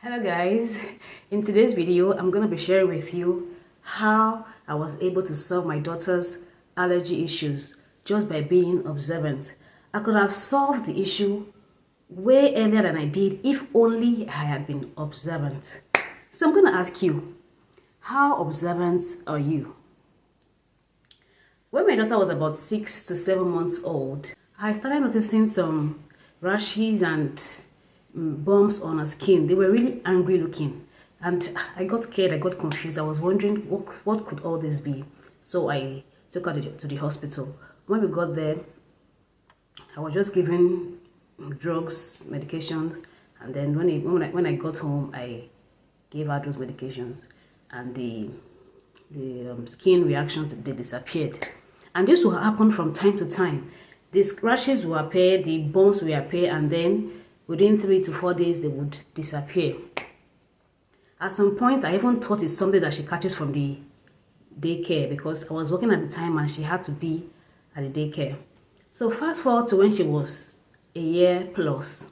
Hello guys, in today's video I'm going to be sharing with you how I was able to solve my daughter's allergy issues just by being observant. I could have solved the issue way earlier than I did if only I had been observant. So I'm going to ask you, how observant are you? When my daughter was about 6 to 7 months old, I started noticing some rashes and bumps on her skin. They were really angry looking, and I got scared. I got confused. I was wondering what could all this be. So I took her to the hospital. When we got there, I was just given drugs, medications, and then when I got home, I gave her those medications, and the skin reactions, they disappeared. And this will happen from time to time. These rashes will appear, the bumps will appear, and then within 3 to 4 days, they would disappear. At some point, I even thought it's something that she catches from the daycare, because I was working at the time and she had to be at the daycare. So fast forward to when she was a year plus,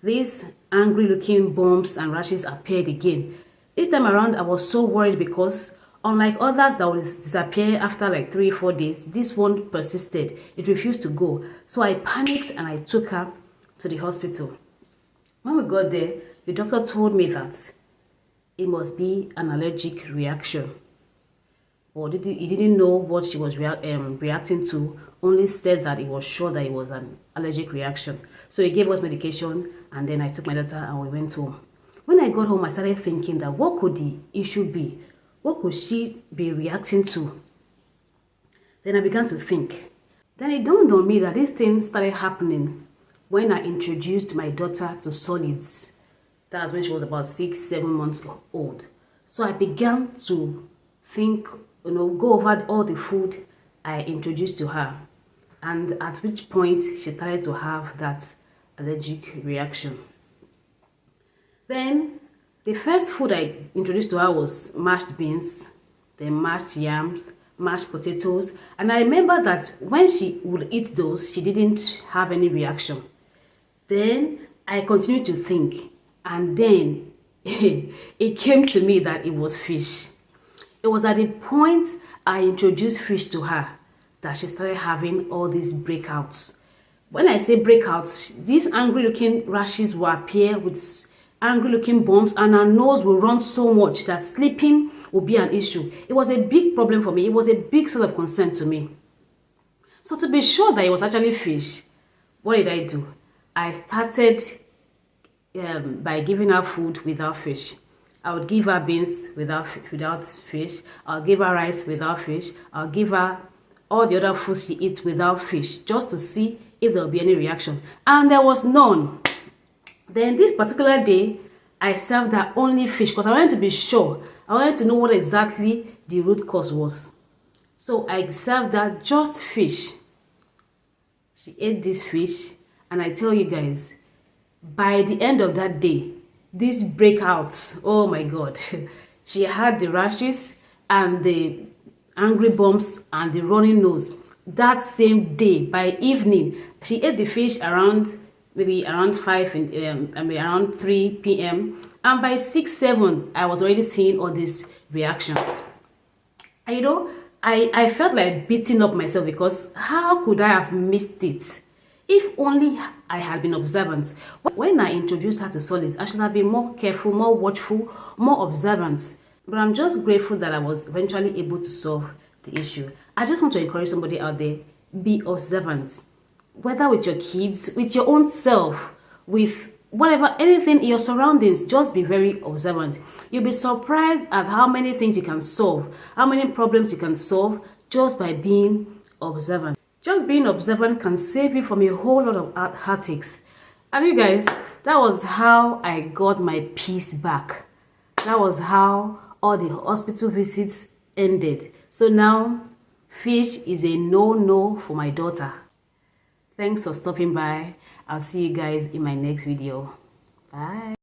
these angry looking bumps and rashes appeared again. This time around, I was so worried because unlike others that would disappear after like 3 or 4 days, this one persisted. It refused to go. So I panicked and I took her to the hospital. When we got there, the doctor told me that it must be an allergic reaction. Or he didn't know what she was reacting to, only said that he was sure that it was an allergic reaction. So he gave us medication, and then I took my daughter and we went home. When I got home, I started thinking that what could the issue be? What could she be reacting to? Then I began to think. Then it dawned on me that this thing started happening when I introduced my daughter to solids. That's when she was about 6, 7 months old. So I began to think, go over all the food I introduced to her. And at which point she started to have that allergic reaction. Then the first food I introduced to her was mashed beans, then mashed yams, mashed potatoes. And I remember that when she would eat those, she didn't have any reaction. Then I continued to think, and then it came to me that it was fish. It was at the point I introduced fish to her that she started having all these breakouts. When I say breakouts, these angry looking rashes will appear with angry looking bumps, and her nose will run so much that sleeping will be an issue. It was a big problem for me. It was a big source of concern to me. So to be sure that it was actually fish, what did I do? I started by giving her food without fish. I would give her beans without fish. I'll give her rice without fish. I'll give her all the other foods she eats without fish, just to see if there will be any reaction. And there was none. Then this particular day, I served her only fish because I wanted to be sure. I wanted to know what exactly the root cause was. So I served her just fish. She ate this fish. And I tell you guys, by the end of that day, these breakouts, oh my God, she had the rashes and the angry bumps and the running nose. That same day, by evening, she ate the fish around 3 p.m. And by 6, 7, I was already seeing all these reactions. And I felt like beating up myself because how could I have missed it? If only I had been observant. When I introduced her to solids, I should have been more careful, more watchful, more observant. But I'm just grateful that I was eventually able to solve the issue. I just want to encourage somebody out there, be observant. Whether with your kids, with your own self, with whatever, anything in your surroundings, just be very observant. You'll be surprised at how many things you can solve, how many problems you can solve just by being observant. Just being observant can save you from a whole lot of heartaches. And you guys, that was how I got my peace back. That was how all the hospital visits ended. So now, fish is a no-no for my daughter. Thanks for stopping by. I'll see you guys in my next video. Bye.